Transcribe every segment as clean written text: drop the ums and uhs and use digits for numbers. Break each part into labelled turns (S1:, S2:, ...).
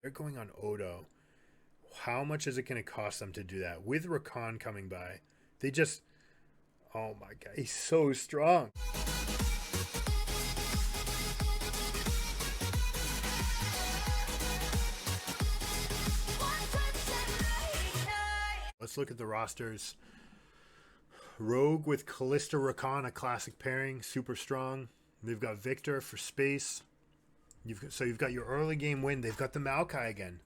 S1: They're going on Odo. How much is it going to cost them to do that? With Rakan coming by, they just, oh my god, he's so strong. Let's look at the rosters. Rogue with Callista Rakan, a classic pairing, super strong. They've got Victor for space. You've got your early game win. They've got the Maokai again.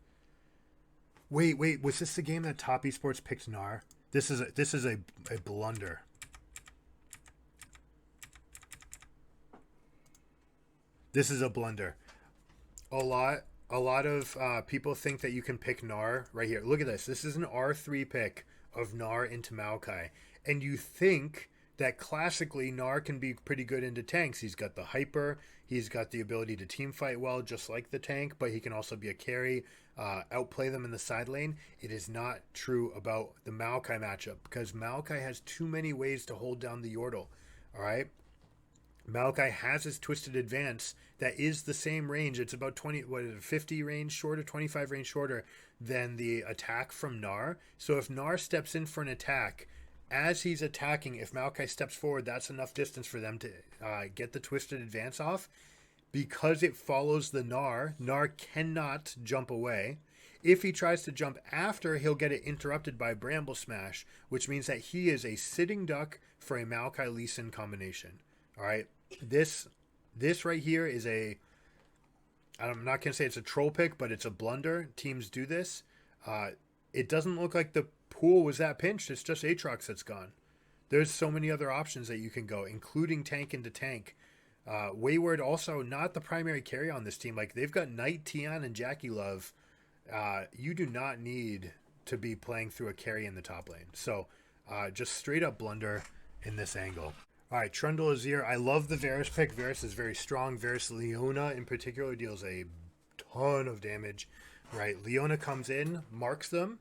S1: Wait, was this the game that Top Esports picked Gnar? This is a blunder. This is a blunder. A lot of people think that you can pick Gnar right here. Look at this. This is an R3 pick of Gnar into Maokai. And you think that classically Gnar can be pretty good into tanks. He's got the hyper, he's got the ability to team fight well, just like the tank, but he can also be a carry, outplay them in the side lane. It is not true about the Maokai matchup because Maokai has too many ways to hold down the Yordle. All right, Malachi has his twisted advance that is the same range. It's about 50 range shorter, 25 range shorter than the attack from Gnar. So if Gnar steps in for an attack, as he's attacking, if Malachi steps forward, that's enough distance for them to get the twisted advance off. Because it follows the Gnar cannot jump away. If he tries to jump after, he'll get it interrupted by Bramble Smash, which means that he is a sitting duck for a Malachi Lee Sin combination. All right, this right here is a. I'm not gonna say it's a troll pick, but it's a blunder. Teams do this. It doesn't look like the pool was that pinched. It's just Aatrox that's gone. There's so many other options that you can go, including tank into tank. Wayward also not the primary carry on this team. Like they've got Knight, Tian, and Jackie Love. You do not need to be playing through a carry in the top lane. So just straight up blunder in this angle. All right, Trundle Azir. I love the Varus pick. Varus is very strong. Varus Leona in particular deals a ton of damage. Right, Leona comes in, marks them.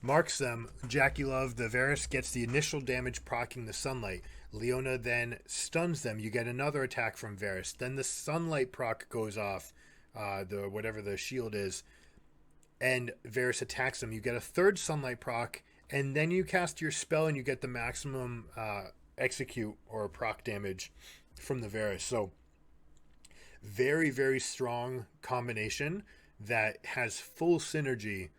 S1: Marks them. Jackie Love, the Varus gets the initial damage proccing the Sunlight. Leona then stuns them. You get another attack from Varus. Then the Sunlight proc goes off, the whatever the shield is, and Varus attacks them. You get a third Sunlight proc, and then you cast your spell and you get the maximum execute or proc damage from the Varus. So very, very strong combination that has full synergy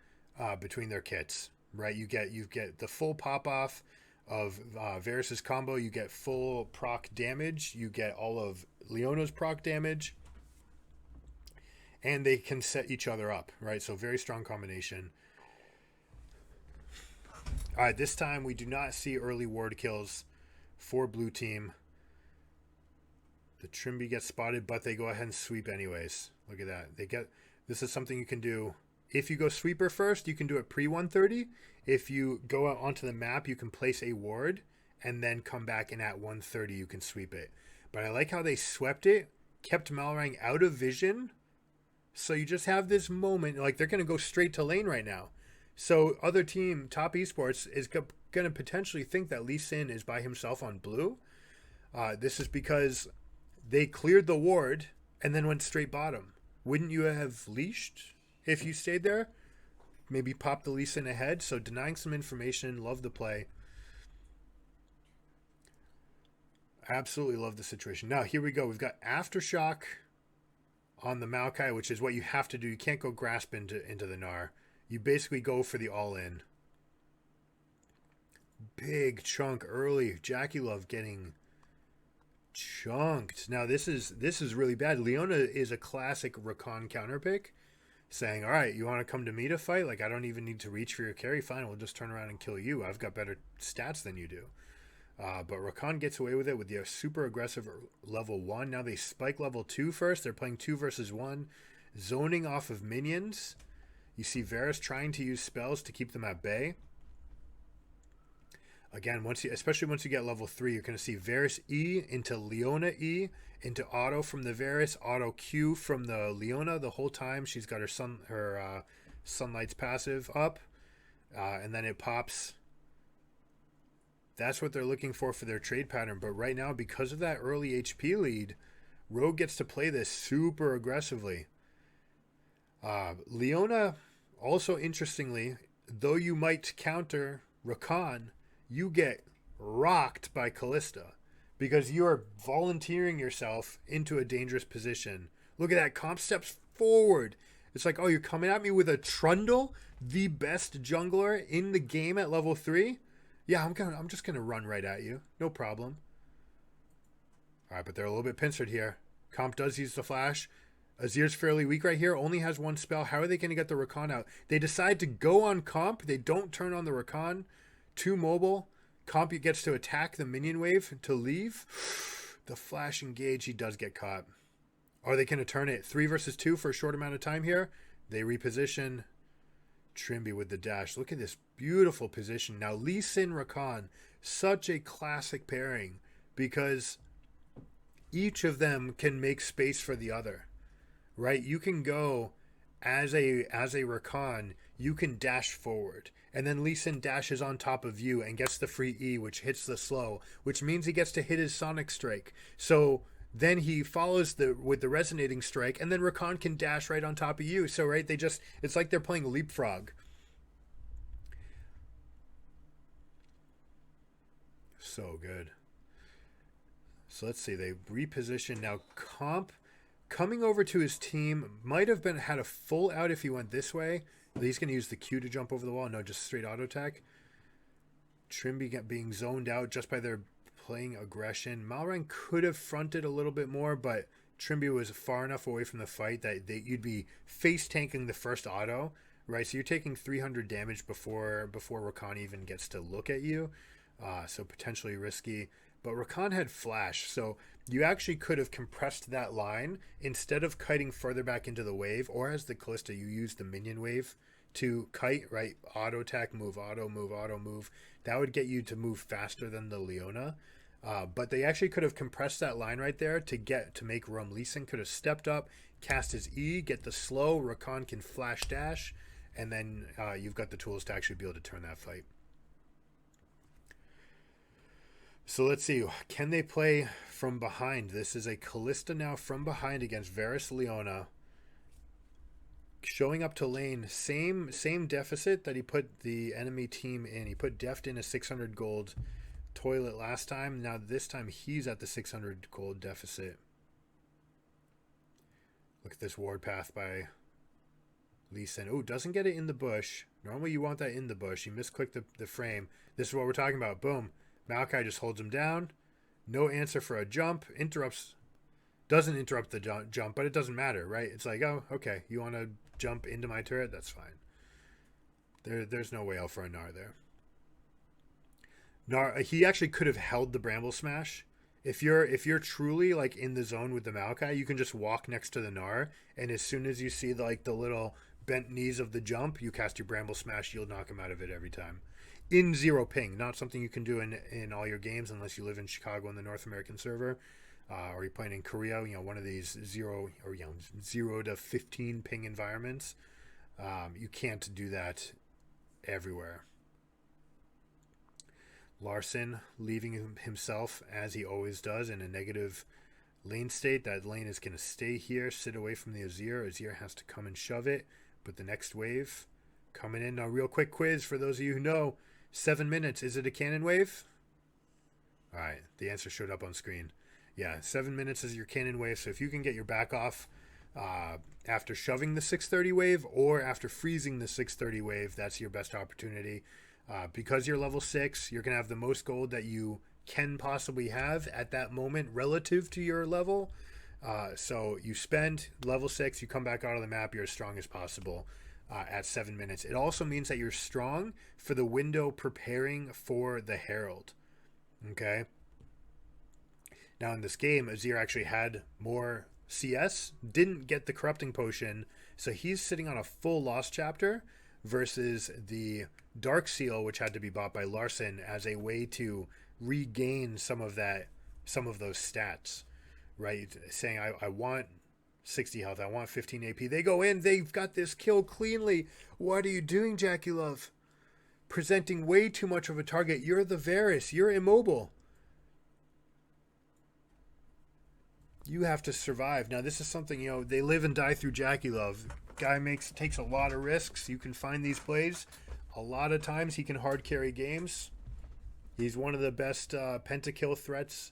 S1: between their kits, right? You get the full pop off of Varus's combo. You get full proc damage. You get all of Leona's proc damage, and they can set each other up, right? So very strong combination. All right, this time we do not see early ward kills for blue team. The Trimby gets spotted, but they go ahead and sweep anyways. Look at that. This is something you can do. If you go sweeper first, you can do it pre-130. If you go out onto the map, you can place a ward and then come back and at 130 you can sweep it. But I like how they swept it, kept Malrang out of vision. So you just have this moment, like they're going to go straight to lane right now. So other team, Top Esports, is going to potentially think that Lee Sin is by himself on blue. This is because they cleared the ward and then went straight bottom. Wouldn't you have leashed if you stayed there? Maybe pop the Lee Sin ahead. So denying some information. Love the play. Absolutely love the situation. Now here we go. We've got Aftershock on the Maokai, which is what you have to do. You can't go grasp into the Gnar. You basically go for the all-in. Big chunk early. Jackie Love getting chunked. Now this is really bad. Leona is a classic Rakan counter pick, saying, all right, you want to come to me to fight? Like, I don't even need to reach for your carry. Fine, we'll just turn around and kill you. I've got better stats than you do. But Rakan gets away with it with the super aggressive level 1. Now they spike level 2 first. They're playing 2 versus 1. Zoning off of minions. You see Varus trying to use spells to keep them at bay. Again, especially once you get level 3, you're going to see Varus E into Leona E, into auto from the Varus, auto Q from the Leona the whole time. She's got her Sunlight's passive up, and then it pops. That's what they're looking for their trade pattern. But right now, because of that early HP lead, Rogue gets to play this super aggressively. Leona, also interestingly, though you might counter Rakan, you get rocked by Callista because you are volunteering yourself into a dangerous position. Look at that. Comp steps forward. It's like, oh, you're coming at me with a Trundle, the best jungler in the game at level 3? Yeah, I'm just gonna run right at you. No problem. Alright, but they're a little bit pincered here. Comp does use the flash. Azir's fairly weak right here, only has one spell. How are they going to get the Rakan out? They decide to go on Comp. They don't turn on the Rakan. Too mobile. Comp gets to attack the minion wave to leave. The flash engage, he does get caught. Are they going to turn it 3 versus 2 for a short amount of time here? They reposition. Trimby with the dash. Look at this beautiful position. Now, Lee Sin Rakan, such a classic pairing because each of them can make space for the other. Right? You can go as a Rakan, you can dash forward. And then Lee Sin dashes on top of you and gets the free E, which hits the slow, which means he gets to hit his Sonic Strike. So then he follows with the resonating strike, and then Rakan can dash right on top of you. So right, it's like they're playing leapfrog. So good. So let's see, they reposition now. Comp coming over to his team might have had a full out if he went this way. He's going to use the Q to jump over the wall. No, just straight auto attack. Trimby being zoned out just by their playing aggression. Malrang could have fronted a little bit more, but Trimby was far enough away from the fight that you'd be face tanking the first auto, right? So you're taking 300 damage before Rakan even gets to look at you. So potentially risky. But Rakan had flash, so you actually could have compressed that line instead of kiting further back into the wave, or as the Callista, you use the minion wave to kite, right? Auto attack, move, auto move. That would get you to move faster than the Leona. But they actually could have compressed that line right there to make room. Lee Sin could have stepped up, cast his E, get the slow. Rakan can flash dash, and then you've got the tools to actually be able to turn that fight. So let's see, can they play from behind? This is a Callista now from behind against Varus Leona. Showing up to lane, same deficit that he put the enemy team in. He put Deft in a 600 gold toilet last time. Now this time he's at the 600 gold deficit. Look at this ward path by Lee Sin. Oh, doesn't get it in the bush. Normally you want that in the bush. He misclicked the frame. This is what we're talking about. Boom. Maokai just holds him down. No answer for a jump. Doesn't interrupt the jump, but it doesn't matter, right? It's like, oh, okay, you want to jump into my turret? That's fine. There's no way out for a Gnar there. Gnar, he actually could have held the Bramble Smash. If you're truly like in the zone with the Maokai, you can just walk next to the Gnar, and as soon as you see the little bent knees of the jump, you cast your Bramble Smash. You'll knock him out of it every time. In zero ping, not something you can do in all your games unless you live in Chicago on the North American server, or you're playing in Korea, one of these 0 to 15 ping environments. You can't do that everywhere. Larson leaving himself, as he always does, in a negative lane state. That lane is going to stay here, sit away from the Azir. Azir has to come and shove it, but the next wave coming in. Now, real quick quiz for those of you who know. 7 minutes. Is it a cannon wave? All right. The answer showed up on screen. Yeah, 7 minutes is your cannon wave. So if you can get your back off after shoving the 630 wave or after freezing the 630 wave, that's your best opportunity. Because you're level 6, you're going to have the most gold that you can possibly have at that moment relative to your level. So you spend level 6, you come back out of the map, you're as strong as possible. At 7 minutes. It also means that you're strong for the window preparing for the Herald. Okay? Now in this game, Azir actually had more CS, didn't get the Corrupting Potion, so he's sitting on a full Lost Chapter versus the Dark Seal, which had to be bought by Larson as a way to regain some of those stats. Right? Saying, I want 60 health. I want 15 AP. They go in. They've got this kill cleanly. What are you doing, Jackie Love? Presenting way too much of a target. You're the Varus. You're immobile. You have to survive. Now, this is something, they live and die through Jackie Love. Guy takes a lot of risks. You can find these plays. A lot of times he can hard carry games. He's one of the best pentakill threats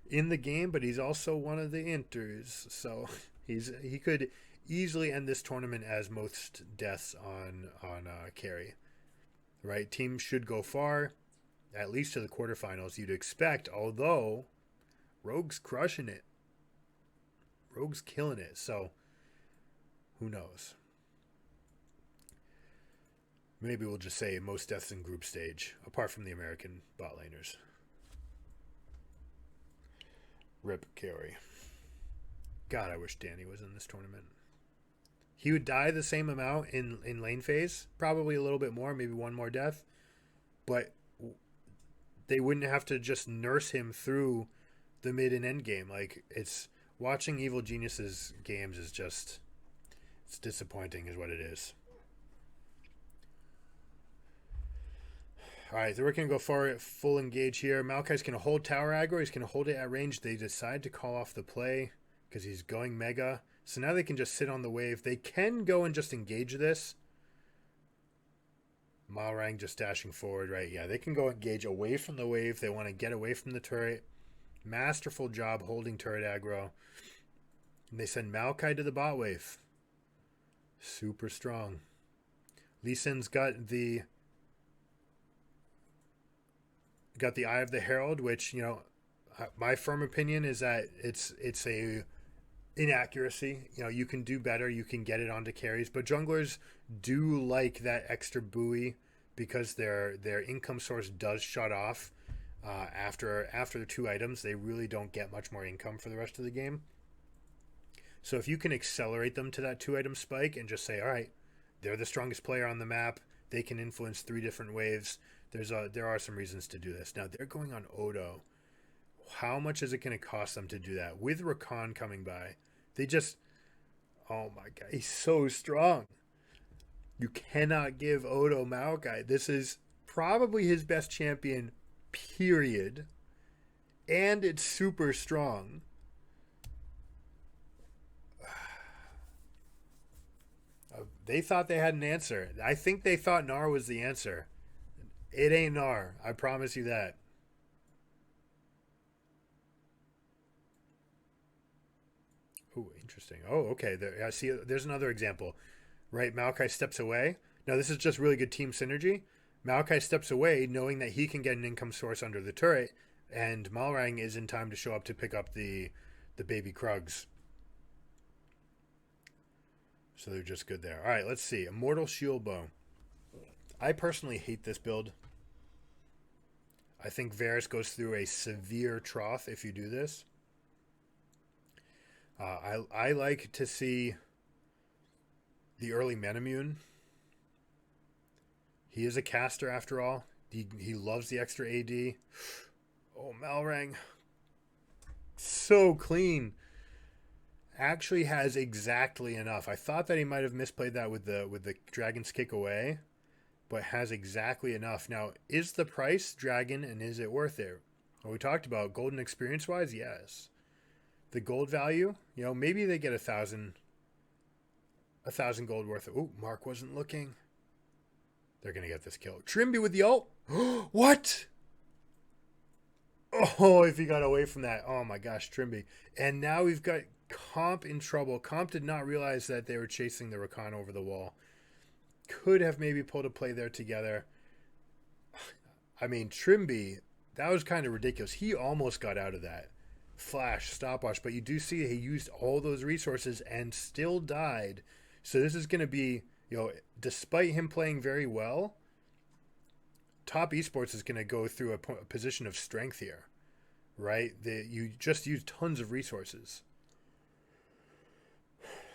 S1: in the game, but he's also one of the inters. So he could easily end this tournament as most deaths on carry. Right? Teams should go far, at least to the quarterfinals. You'd expect, although Rogue's crushing it. Rogue's killing it. So who knows? Maybe we'll just say most deaths in group stage, apart from the American bot laners. Rip carry. God, I wish Danny was in this tournament. He would die the same amount in lane phase, probably a little bit more, maybe one more death, but they wouldn't have to just nurse him through the mid and end game. Like, it's watching Evil Genius's games is just, it's disappointing is what it is. All right, so we're going to go for full engage here. Maokai's going to hold tower aggro. He's going to hold it at range. They decide to call off the play because he's going mega. So now they can just sit on the wave. They can go and just engage this. Malrang just dashing forward, right? Yeah, they can go engage away from the wave. They want to get away from the turret. Masterful job holding turret aggro. And they send Maokai to the bot wave. Super strong. Lee Sin's got the Eye of the Herald, which, my firm opinion is that it's a inaccuracy. You can do better. You can get it onto carries, but junglers do like that extra buoy because their income source does shut off after the 2 items. They really don't get much more income for the rest of the game. So if you can accelerate them to that 2-item spike and just say, all right, they're the strongest player on the map. They can influence 3 different waves. There are some reasons to do this. Now they're going on Odo. How much is it going to cost them to do that? With Rakan coming by, oh my god, he's so strong. You cannot give Odo Maokai. This is probably his best champion, period. And it's super strong. They thought they had an answer. I think they thought Gnar was the answer. It ain't Gnar. I promise you that. Oh, interesting. Oh, okay. I see. There's another example, right? Maokai steps away. Now, this is just really good team synergy. Maokai steps away, knowing that he can get an income source under the turret, and Malrang is in time to show up to pick up the baby Krugs. So they're just good there. All right, let's see. Immortal Shield Bow. I personally hate this build. I think Varus goes through a severe trough if you do this. I like to see the early Menemune. He is a caster after all. He loves the extra AD. Oh, Malrang. So clean. Actually has exactly enough. I thought that he might have misplayed that with the Dragon's Kick away, but has exactly enough. Now, is the price Dragon, and is it worth it? Well, we talked about golden experience wise, yes. The gold value, maybe they get 1,000 gold worth of. Oh, Mark wasn't looking. They're gonna get this kill. Trimby with the ult. What? Oh, if he got away from that. Oh my gosh, Trimby. And now we've got Comp in trouble. Comp did not realize that they were chasing the Rakan over the wall. Could have maybe pulled a play there together. I mean, Trimby, that was kind of ridiculous. He almost got out of that. Flash, stopwatch, but you do see he used all those resources and still died. So this is going to be, despite him playing very well, Top Esports is going to go through a position of strength here, right? You just use tons of resources.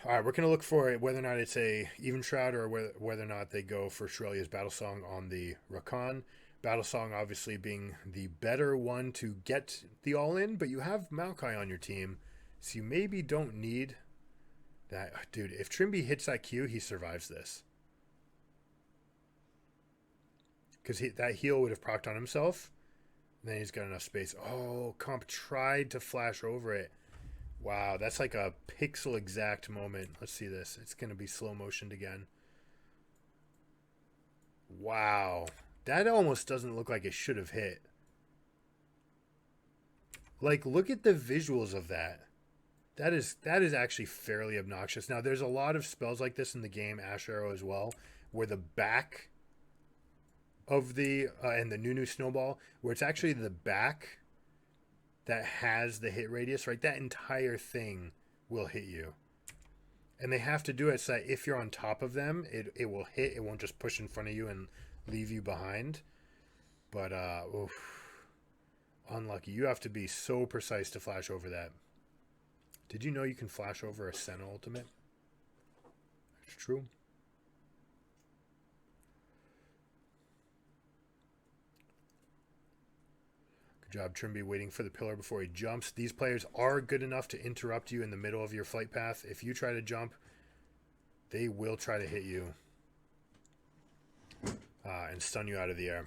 S1: All right, we're going to look for whether or not it's a even shroud or whether or not they go for Shurelya's Battle Song on the Rakan. Battle Song obviously being the better one to get the all-in, but you have Maokai on your team, so you maybe don't need that. Dude, if Trimby hits that Q, he survives this. Because that heal would have procced on himself. And then he's got enough space. Oh, Comp tried to flash over it. Wow, that's like a pixel exact moment. Let's see this. It's going to be slow motioned again. Wow. That almost doesn't look like it should have hit. Like, look at the visuals of that. That is actually fairly obnoxious. Now, there's a lot of spells like this in the game, Ash Arrow as well, where the back of the and the Nunu Snowball, where it's actually the back that has the hit radius, right? That entire thing will hit you. And they have to do it so that if you're on top of them, it will hit. It won't just push in front of you and leave you behind. But oof, unlucky. You have to be so precise to flash over that. Did you know you can flash over a Senna ultimate? It's true. Good job, Trimby, waiting for the pillar before he jumps. These players are good enough to interrupt you in the middle of your flight path. If you try to jump, they will try to hit you and stun you out of the air.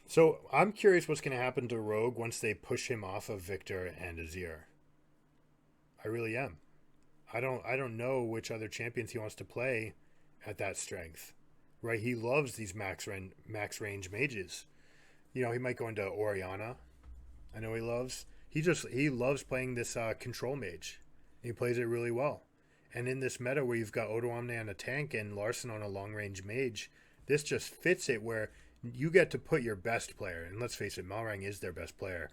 S1: So I'm curious what's going to happen to Rogue once they push him off of Victor and Azir. I really am. I don't know which other champions he wants to play at that strength. Right? He loves these max range mages. You know, he might go into Oriana. I know he loves. He loves playing this control mage. He plays it really well. And in this meta where you've got Odoamne on a tank and Larson on a long range mage, this just fits it where you get to put your best player, and let's face it, Malrang is their best player.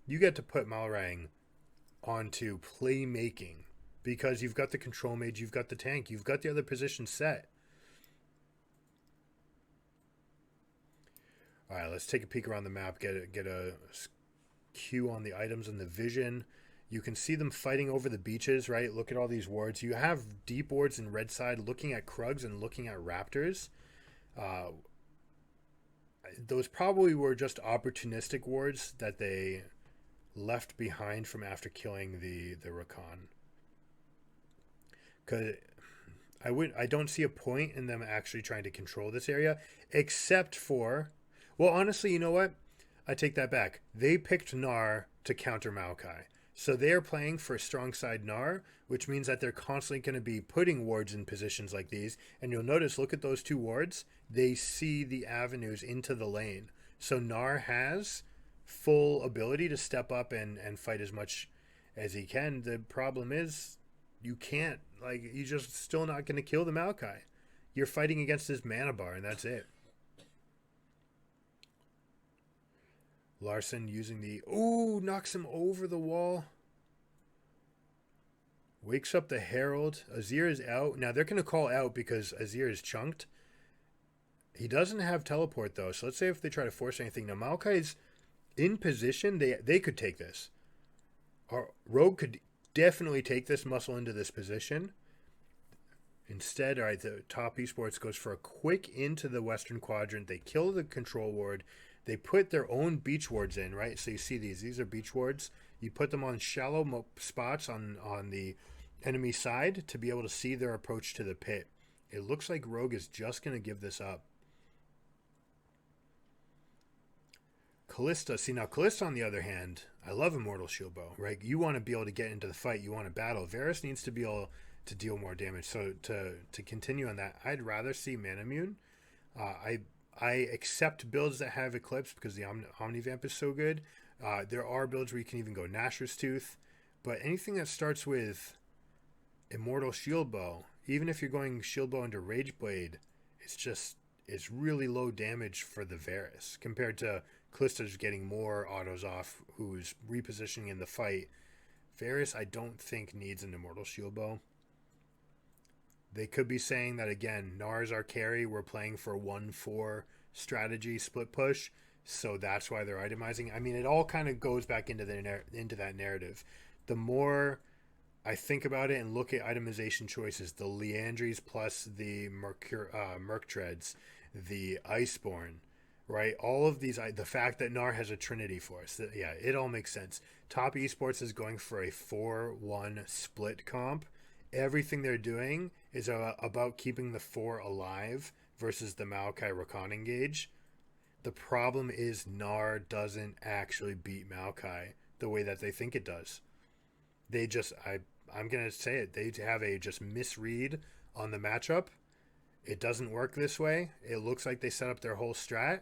S1: You get to put Malrang onto playmaking because you've got the control mage, you've got the tank, you've got the other position set. All right, let's take a peek around the map, get a cue on the items and the vision. You can see them fighting over the beaches, right? Look at all these wards. You have deep wards in red side looking at Krugs and looking at Raptors. Those probably were just opportunistic wards that they left behind from after killing the Rakan. Because I don't see a point in them actually trying to control this area, except for, well, honestly, you know what? I take that back. They picked Gnar to counter Maokai. So they are playing for a strong side Gnar, which means that they're constantly going to be putting wards in positions like these. And you'll notice, look at those two wards. They see the avenues into the lane. So Gnar has full ability to step up and fight as much as he can. The problem is you can't. Like, you're just still not going to kill the Maokai. You're fighting against his mana bar, and that's it. Larson using the... Ooh, knocks him over the wall. Wakes up the Herald. Azir is out. Now, they're going to call out because Azir is chunked. He doesn't have teleport, though. So let's say if they try to force anything. Now, Maokai's in position. They could take this. Or Rogue could definitely take this muscle into this position. Instead, all right, the top esports goes for a quick into the western quadrant. They kill the control ward. They put their own beach wards in, right? So you see these are beach wards. You put them on shallow spots on the enemy side to be able to see their approach to the pit. It looks like Rogue is just going to give this up. Callista, see now Callista on the other hand, I love Immortal Shield Bow, right? You want to be able to get into the fight, you want to battle. Varus needs to be able to deal more damage. So to continue on that, I'd rather see Manamune. I accept builds that have Eclipse because the Omnivamp is so good. There are builds where you can even go Nashor's Tooth, but anything that starts with Immortal Shield Bow, even if you're going Shield Bow into Rage Blade, it's really low damage for the Varus compared to Callista's getting more autos off, who's repositioning in the fight. Varus, I don't think needs an Immortal Shield Bow. They could be saying that again, Gnar's our carry. We're playing for 1-4 strategy split push, so that's why they're itemizing. I mean, it all kind of goes back into that narrative. The more I think about it and look at itemization choices, the Liandry's plus the Merc Treads, the Iceborne, right? All of these, the fact that Gnar has a Trinity Force, yeah, it all makes sense. Top Esports is going for a 4-1 split comp. Everything they're doing is about keeping the 4 alive versus the Maokai Rakan engage. The problem is Gnar doesn't actually beat Maokai the way that they think it does. They just, I'm gonna say it. They have a just misread on the matchup. It doesn't work this way. It looks like they set up their whole strat.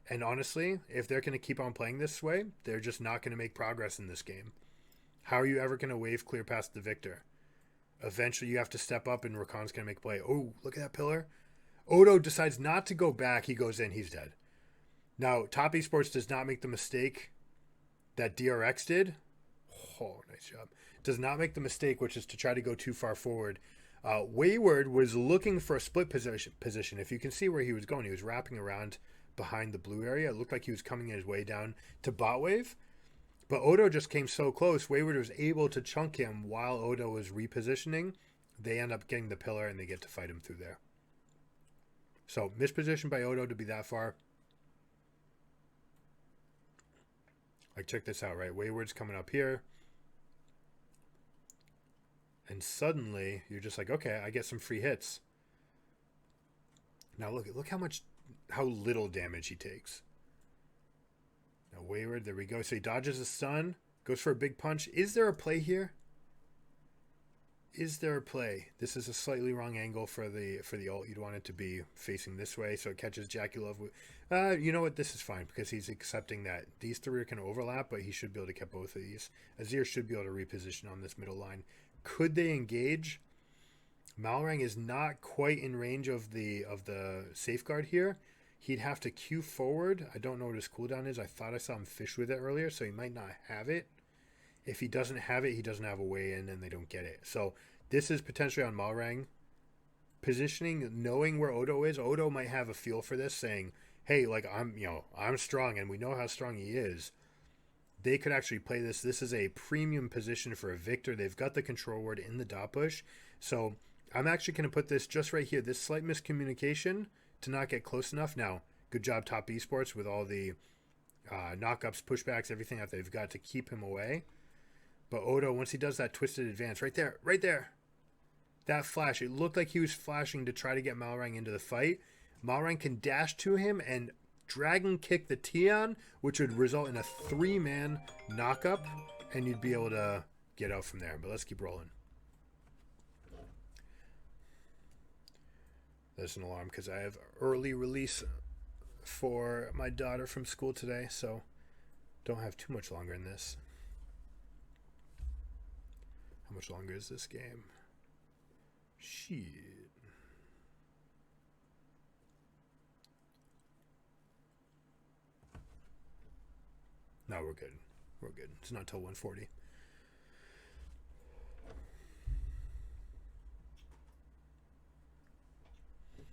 S1: And honestly, if they're going to keep on playing this way, they're just not going to make progress in this game. How are you ever going to wave clear past the victor? Eventually, you have to step up, and Rakan's going to make a play. Oh, look at that pillar. Odo decides not to go back. He goes in. He's dead. Now, Top Esports does not make the mistake that DRX did. Oh, nice job. Does not make the mistake, which is to try to go too far forward. Wayward was looking for a split position. If you can see where he was going, he was wrapping around behind the blue area. It looked like he was coming his way down to bot wave. But Odo just came so close. Wayward was able to chunk him while Odo was repositioning. They end up getting the pillar, and they get to fight him through there. So, misposition by Odo to be that far. Like, check this out, right? Wayward's coming up here. And suddenly, you're just like, okay, I get some free hits. Now, look how little damage he takes. Now, Wayward, there we go. So he dodges the stun, goes for a big punch. Is there a play here? Is there a play? This is a slightly wrong angle for the ult. You'd want it to be facing this way, so it catches Jackie Love. You know what? This is fine, because he's accepting that these three can overlap, but he should be able to get both of these. Azir should be able to reposition on this middle line. Could they engage? Malrang is not quite in range of the safeguard here. He'd have to queue forward. I don't know what his cooldown is. I thought I saw him fish with it earlier, so he might not have it. If he doesn't have it, he doesn't have a way in, and they don't get it. So this is potentially on Malrang. Positioning, knowing where Odo is. Odo might have a feel for this, saying, hey, like, I'm strong, and we know how strong he is. They could actually play this. This is a premium position for a victor. They've got the control ward in the dot push. So I'm actually going to put this just right here. This slight miscommunication to not get close enough. Now, good job Top Esports with all the knockups, pushbacks, everything that they've got to keep him away. But Odo, once he does that twisted advance, right there, that flash, it looked like he was flashing to try to get Malrang into the fight. Malrang can dash to him and dragon kick the Tian, which would result in a 3-man knockup, and you'd be able to get out from there. But let's keep rolling. There's an alarm because I have early release for my daughter from school today, so don't have too much longer in this. How much longer is this game? Shit. No, we're good. We're good. It's not till 1:40.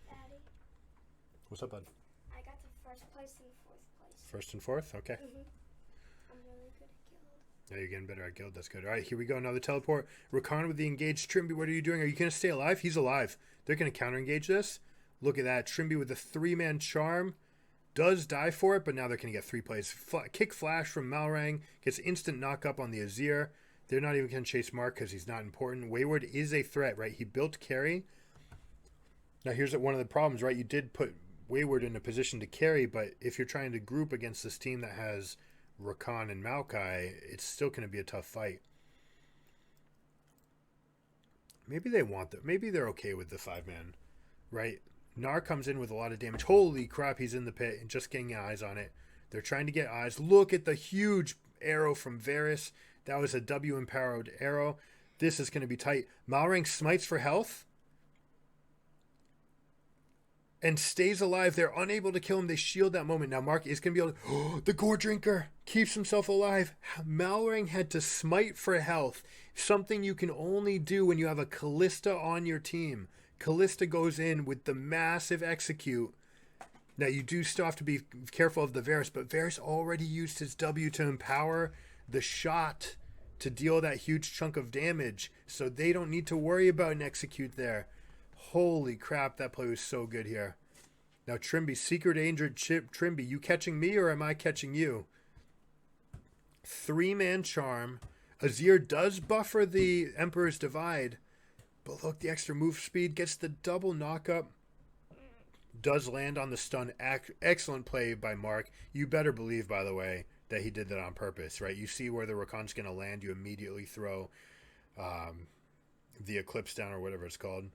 S2: Daddy,
S1: What's up, bud?
S2: I got to first place and fourth place.
S1: First and fourth? Okay.
S2: I'm really good at guild.
S1: Yeah, you're getting better at guild. That's good. All right, here we go. Another teleport. Rakan with the engaged Trimby. What are you doing? Are you going to stay alive? He's alive. They're going to counter engage this. Look at that. Trimby with the 3-man charm. Does die for it, but now they're going to get 3 plays. Kick flash from Malrang. Gets instant knock up on the Azir. They're not even going to chase Mark because he's not important. Wayward is a threat, right? He built carry. Now here's one of the problems, right? You did put Wayward in a position to carry, but if you're trying to group against this team that has Rakan and Maokai, it's still going to be a tough fight. Maybe they want that. Maybe they're okay with the 5-man, right? Gnar comes in with a lot of damage. Holy crap, he's in the pit and just getting eyes on it. They're trying to get eyes. Look at the huge arrow from Varus. That was a W-empowered arrow. This is going to be tight. Malrang smites for health and stays alive. They're unable to kill him. They shield that moment. Now Mark is going to be able to... Oh, the Gore Drinker keeps himself alive. Malrang had to smite for health. Something you can only do when you have a Callista on your team. Callista goes in with the massive execute. Now, you do still have to be careful of the Varus, but Varus already used his W to empower the shot to deal that huge chunk of damage, so they don't need to worry about an execute there. Holy crap, that play was so good here. Now, Trimby, Secret Danger, Chip, Trimby, you catching me or am I catching you? 3-man charm. Azir does buffer the Emperor's Divide, but look, the extra move speed gets the double knockup. Does land on the stun. Excellent play by Mark. You better believe, by the way, that he did that on purpose, right? You see where the Rakan's going to land, you immediately throw the Eclipse down or whatever it's called.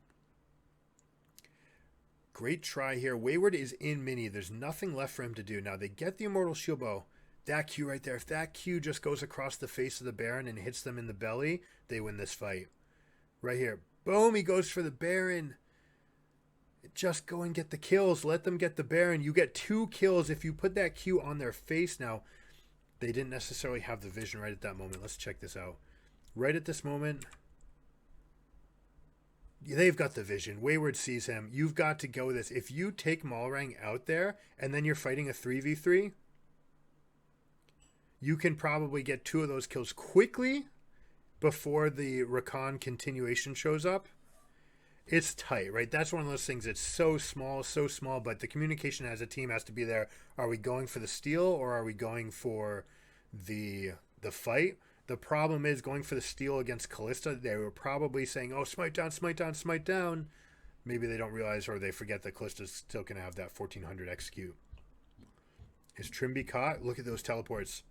S1: Great try here. Wayward is in mini. There's nothing left for him to do. Now they get the Immortal Shield Bow. That Q right there. If that Q just goes across the face of the Baron and hits them in the belly, they win this fight. Right here. Boom, he goes for the Baron. Just go and get the kills. Let them get the Baron. You get 2 kills if you put that Q on their face. Now, they didn't necessarily have the vision right at that moment. Let's check this out. Right at this moment, they've got the vision. Wayward sees him. You've got to go this. If you take Malrang out there and then you're fighting a 3v3, you can probably get 2 of those kills quickly before the Rakan continuation shows up. It's tight, right? That's one of those things. It's so small, but the communication as a team has to be there. Are we going for the steal or are we going for the fight? The problem is going for the steal against Kalista. They were probably saying, oh, smite down, smite down, smite down. Maybe they don't realize or they forget that Kalista's still going to have that 1400 execute. Is Trimby caught? Look at those teleports.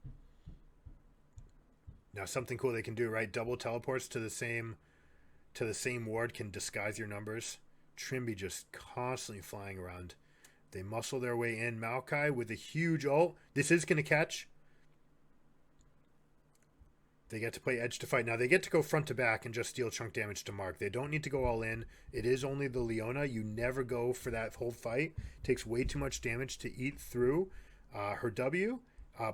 S1: Now something cool they can do, right? Double teleports to the same ward can disguise your numbers. Trimby just constantly flying around. They muscle their way in. Maokai with a huge ult. This is going to catch. They get to play edge to fight. Now they get to go front to back and just deal chunk damage to Mark. They don't need to go all in. It is only the Leona. You never go for that whole fight. It takes way too much damage to eat through her W.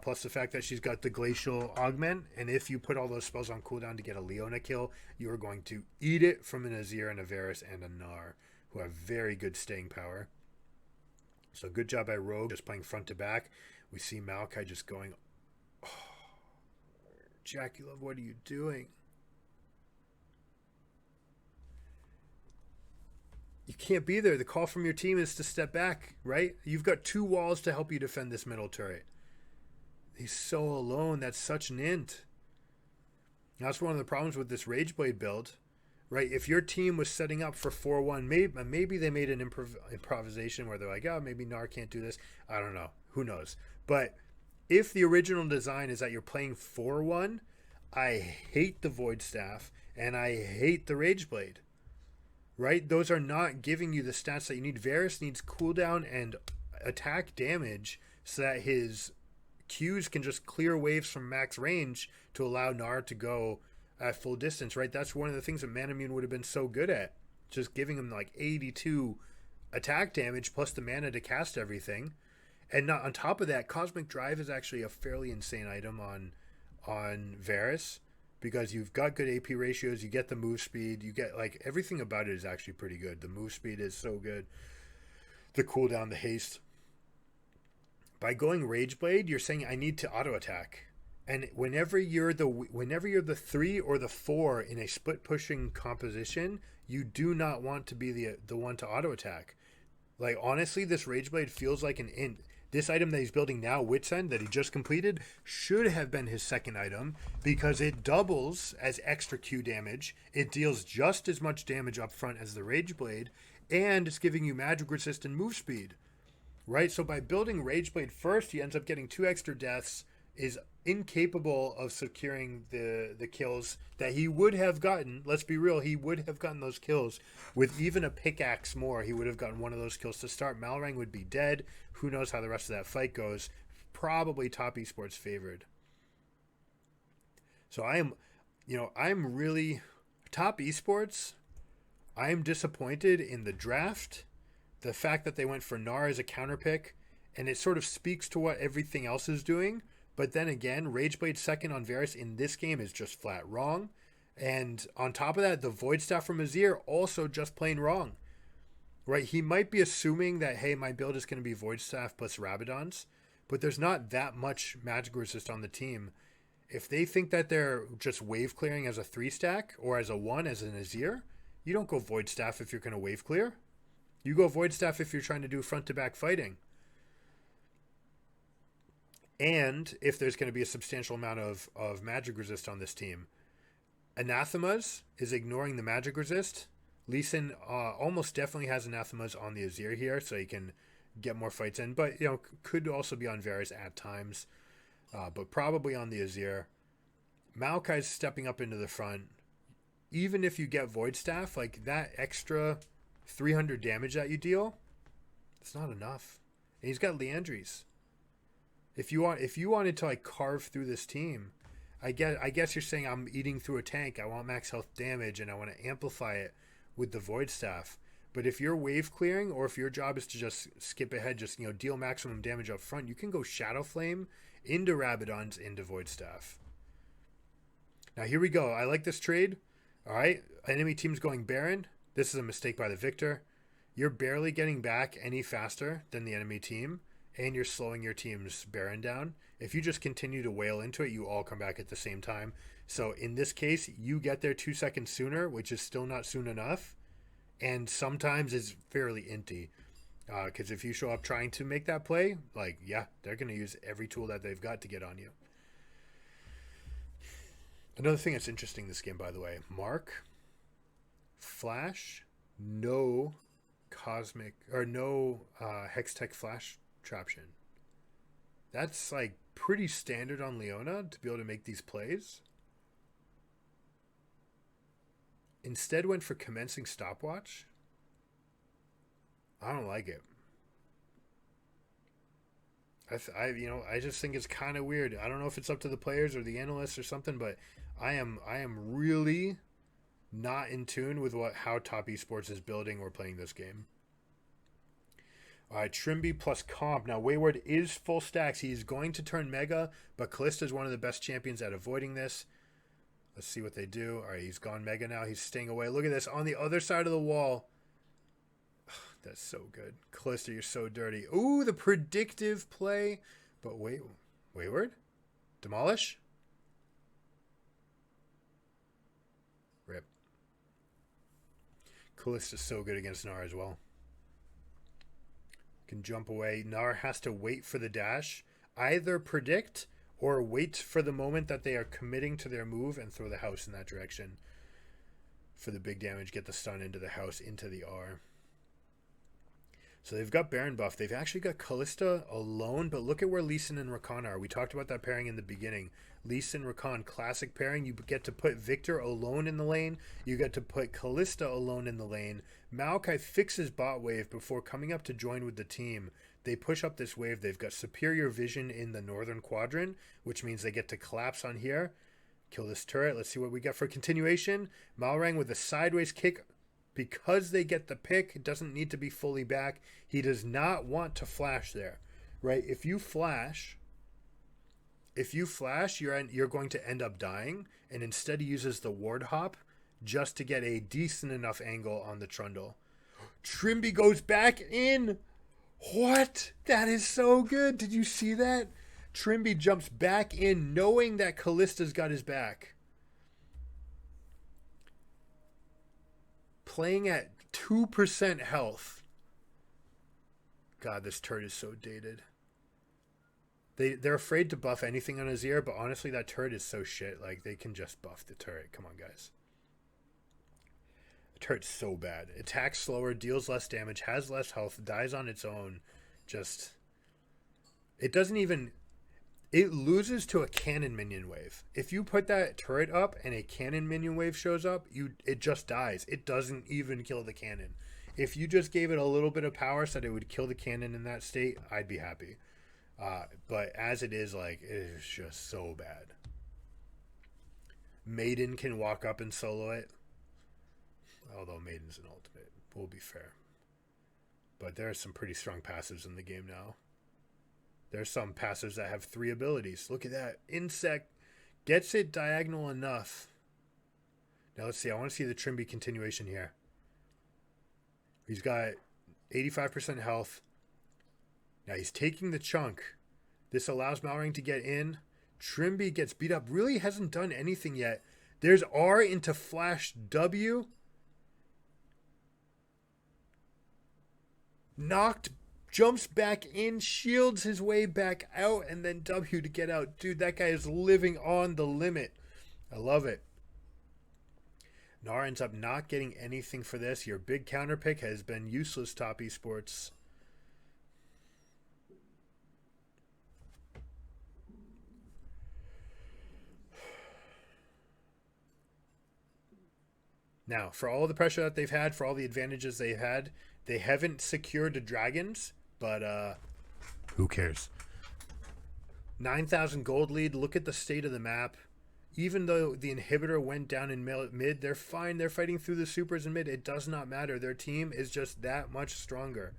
S1: Plus the fact that she's got the Glacial Augment. And if you put all those spells on cooldown to get a Leona kill, you are going to eat it from an Azir and a Varus and a Gnar, who have very good staying power. So good job by Rogue, just playing front to back. We see Maokai just going, oh, Jackie Love, what are you doing? You can't be there. The call from your team is to step back, right? You've got 2 walls to help you defend this middle turret. He's so alone. That's such an int. That's one of the problems with this Rageblade build, right? If your team was setting up for 4-1, maybe they made an improvisation where they're like, oh, maybe Gnar can't do this. I don't know. Who knows? But if the original design is that you're playing 4-1, I hate the Void Staff and I hate the Rageblade, right? Those are not giving you the stats that you need. Varus needs cooldown and attack damage so that his Qs can just clear waves from max range to allow Gnar to go at full distance, right? That's one of the things that Manamune would have been so good at. Just giving him like 82 attack damage plus the mana to cast everything. And not on top of that, Cosmic Drive is actually a fairly insane item on Varus because you've got good AP ratios, you get the move speed, you get like everything about it is actually pretty good. The move speed is so good. The cooldown, the haste. By going Rageblade, you're saying I need to auto attack. And whenever you're the 3 or the 4 in a split pushing composition, you do not want to be the one to auto attack. Like honestly, this Rageblade feels like an int. This item that he's building now, Wit's End, that he just completed, should have been his second item because it doubles as extra Q damage. It deals just as much damage up front as the Rageblade, and it's giving you magic resist and move speed. Right? So by building Rageblade first, he ends up getting 2 extra deaths, is incapable of securing the kills that he would have gotten. Let's be real, he would have gotten those kills with even a pickaxe more. He would have gotten one of those kills to start. Malrang would be dead. Who knows how the rest of that fight goes. Probably top esports favored. So I'm really top esports. I am disappointed in the draft. The fact that they went for Gnar as a counter pick, and it sort of speaks to what everything else is doing. But then again, Rageblade second on Varus in this game is just flat wrong. And on top of that, the Void Staff from Azir also just plain wrong. Right? He might be assuming that, hey, my build is going to be Void Staff plus Rabadons, but there's not that much magic resist on the team. If they think that they're just wave clearing as a 3 stack or as a 1 as an Azir, you don't go Void Staff if you're going to wave clear. You go Void Staff if you're trying to do front-to-back fighting. And if there's going to be a substantial amount of magic resist on this team. Anathemas is ignoring the magic resist Lee Sin almost definitely has anathemas on the Azir here, so he can get more fights in. But, could also be on Varus at times. But probably on the Azir. Maokai's stepping up into the front. Even if you get Void Staff, like that extra 300 damage that you deal, it's not enough. And he's got Leandries. If you wanted to like carve through this team, I guess you're saying I'm eating through a tank. I want max health damage and I want to amplify it with the Void Staff. But if you're wave clearing, or if your job is to just skip ahead, just deal maximum damage up front, you can go Shadow Flame into Rabadons into Void Staff. Now here we go. I like this trade. All right, enemy team's going Baron. This is a mistake by the Victor. You're barely getting back any faster than the enemy team, and you're slowing your team's Baron down. If you just continue to wail into it, you all come back at the same time. So in this case, you get there 2 seconds sooner, which is still not soon enough, and sometimes it's fairly inty. Because if you show up trying to make that play, like, yeah, they're going to use every tool that they've got to get on you. Another thing that's interesting this game, by the way, Mark, Flash, no Cosmic, or no Hextech Flash Traption. That's like pretty standard on Leona to be able to make these plays. Instead went for Commencing Stopwatch. I don't like it. I just think it's kind of weird. I don't know if it's up to the players or the analysts or something, but I am really not in tune with how Top Esports is building or playing this game. All right, Trimby plus Comp. Now, Wayward is full stacks. He's going to turn Mega, but Kalista is one of the best champions at avoiding this. Let's see what they do. All right, he's gone Mega now. He's staying away. Look at this. On the other side of the wall. That's so good. Kalista, you're so dirty. Ooh, the predictive play. But wait, Wayward? Demolish? Rip. Kalista's so good against Gnar as well. Can jump away. Gnar has to wait for the dash. Either predict or wait for the moment that they are committing to their move and throw the house in that direction. For the big damage, get the stun into the house, into the R. So they've got Baron buff. They've actually got Kalista alone, but look at where Lee Sin and Rakan are. We talked about that pairing in the beginning. Lee Sin, Rakan, classic pairing. You get to put Victor alone in the lane. You get to put Kalista alone in the lane. Maokai fixes bot wave before coming up to join with the team. They push up this wave. They've got superior vision in the northern quadrant, which means they get to collapse on here. Kill this turret. Let's see what we got for continuation. Malrang with a sideways kick. Because they get the pick, it doesn't need to be fully back. He does not want to flash there, right? If you flash, you're going to end up dying, and instead he uses the ward hop just to get a decent enough angle on the Trundle. Trimby goes back in. What? That is so good. Did you see that? Trimby jumps back in knowing that Kalista's got his back. Playing at 2% health. God, this turret is so dated. They're afraid to buff anything on Azir, but honestly, that turret is so shit. Like, they can just buff the turret. Come on, guys. The turret's so bad. Attacks slower, deals less damage, has less health, dies on its own. Just... It doesn't even... It loses to a cannon minion wave. If you put that turret up and a cannon minion wave shows up, it just dies. It doesn't even kill the cannon. If you just gave it a little bit of power so that it would kill the cannon in that state, I'd be happy. But as it is, like, it is just so bad. Maiden can walk up and solo it. Although Maiden's an ultimate, we'll be fair. But there are some pretty strong passives in the game now. There's some passives that have 3 abilities. Look at that. Insect gets it diagonal enough. Now let's see. I want to see the Trimby continuation here. He's got 85% health. Now he's taking the chunk. This allows Malrang to get in. Trimby gets beat up. Really hasn't done anything yet. There's R into flash W. Knocked, jumps back in, shields his way back out, and then W to get out. Dude, that guy is living on the limit. I love it. Nar ends up not getting anything for this. Your big counter pick has been useless, Top Esports. Now, for all the pressure that they've had, for all the advantages they've had, they haven't secured the dragons, but who cares? 9,000 gold lead. Look at the state of the map. Even though the inhibitor went down in mid, they're fine. They're fighting through the supers in mid. It does not matter. Their team is just that much stronger.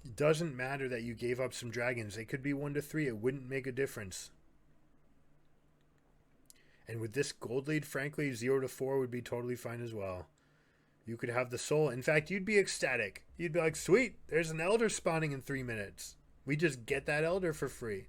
S1: It doesn't matter that you gave up some dragons. It could be 1-3. It wouldn't make a difference. And with this gold lead, frankly, 0-4 would be totally fine as well. You could have the soul. In fact, you'd be ecstatic. You'd be like, sweet, there's an elder spawning in 3 minutes. We just get that elder for free.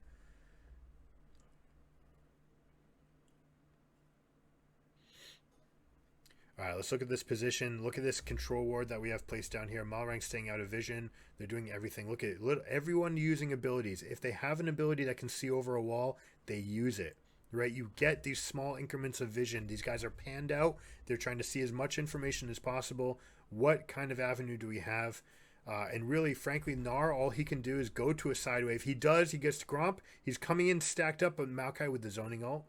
S1: All right, let's look at this position. Look at this control ward that we have placed down here. Malrang staying out of vision. They're doing everything. Look at it. Everyone using abilities. If they have an ability that can see over a wall, they use it. Right, you get these small increments of vision. These guys are panned out. They're trying to see as much information as possible. What kind of avenue do we have? And really, frankly, Nar, all he can do is go to a side wave. He does. He gets to Gromp. He's coming in stacked up with Maokai with the zoning ult.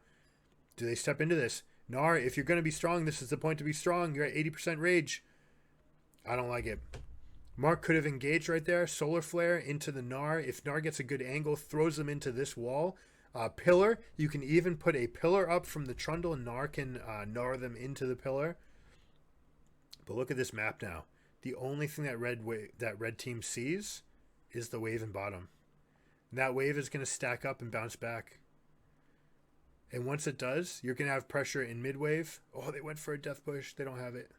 S1: Do they step into this? Nar, if you're going to be strong, this is the point to be strong. You're at 80% rage. I don't like it. Mark could have engaged right there. Solar Flare into the Nar. If Nar gets a good angle, throws them into this wall. Pillar, you can even put a pillar up from the trundle and Nar can Nar them into the pillar. But look at this map now. The only thing that red team sees is the wave in bottom. And that wave is going to stack up and bounce back. And once it does, you're going to have pressure in mid wave. Oh, they went for a death push. They don't have it.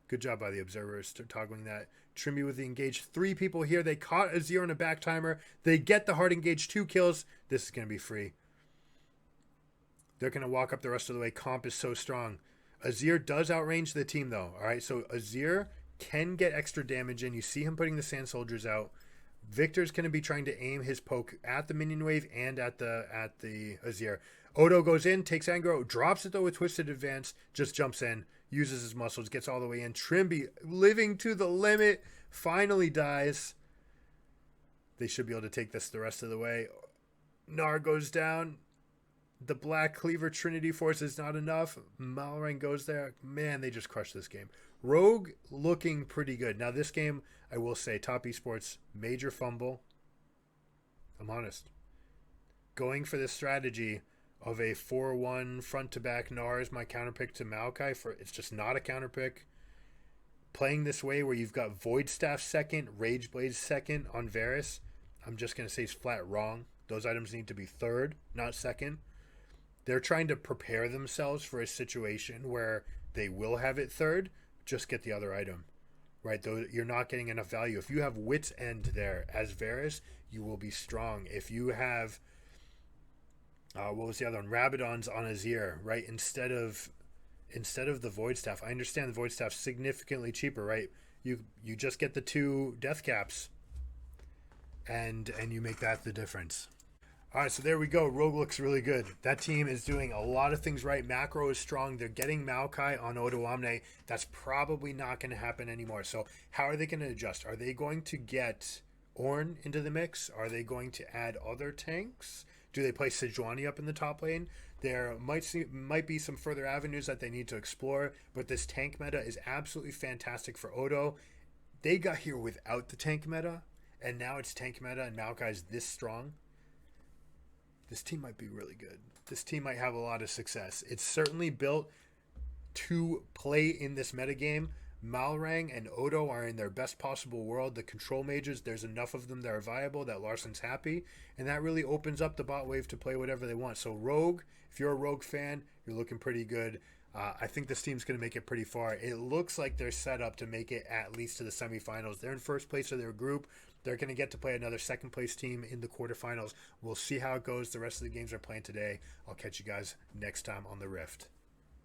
S1: Good job by the observers toggling that. Trimby with the engage. 3 people here. They caught Azir on a back timer. They get the hard engage. 2 kills. This is going to be free. They're going to walk up the rest of the way. Comp is so strong. Azir does outrange the team, though. All right, so Azir can get extra damage in. You see him putting the Sand Soldiers out. Victor's going to be trying to aim his poke at the minion wave and at the Azir. Odo goes in, takes aggro, drops it, though, with Twisted Advance. Just jumps in, uses his muscles, gets all the way in. Trimby, living to the limit, finally dies. They should be able to take this the rest of the way. Nar goes down. The Black Cleaver Trinity Force is not enough. Malrang goes there. Man, they just crushed this game. Rogue looking pretty good. Now, this game, I will say, Top Esports, major fumble. I'm honest. Going for this strategy of a 4-1 front-to-back Nar is my counterpick to Maokai. It's just not a counterpick. Playing this way where you've got Void Staff second, Rage Blaze second on Varus, I'm just going to say it's flat wrong. Those items need to be third, not second. They're trying to prepare themselves for a situation where they will have it third, just get the other item. Right? Though you're not getting enough value. If you have Wit's End there as Varus, you will be strong. If you have what was the other one? Rabadon's on Azir, right? Instead of the Void Staff. I understand the Void Staff's significantly cheaper, right? You just get the 2 death caps and you make that the difference. All right, so there we go. Rogue looks really good. That team is doing a lot of things right. Macro is strong. They're getting Maokai on Odo Omne. That's probably not going to happen anymore. So how are they going to adjust? Are they going to get Ornn into the mix? Are they going to add other tanks? Do they play Sejuani up in the top lane? There might be some further avenues that they need to explore, but this tank meta is absolutely fantastic for Odo. They got here without the tank meta, and now it's tank meta, and Maokai's this strong. This team might be really good. This team might have a lot of success. It's certainly built to play in this metagame. Malrang and Odo are in their best possible world. The control mages, there's enough of them that are viable that Larsen's happy, and that really opens up the bot wave to play whatever they want. So Rogue, if you're a Rogue fan, you're looking pretty good. I think this team's going to make it pretty far. It looks like they're set up to make it at least to the semifinals. They're in first place of their group. They're going to get to play another second place team in the quarterfinals. We'll see how it goes. The rest of the games are playing today. I'll catch you guys next time on the Rift.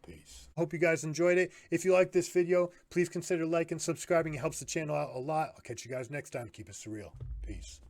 S1: Peace. Hope you guys enjoyed it. If you like this video, please consider liking and subscribing. It helps the channel out a lot. I'll catch you guys next time. Keep it surreal. Peace.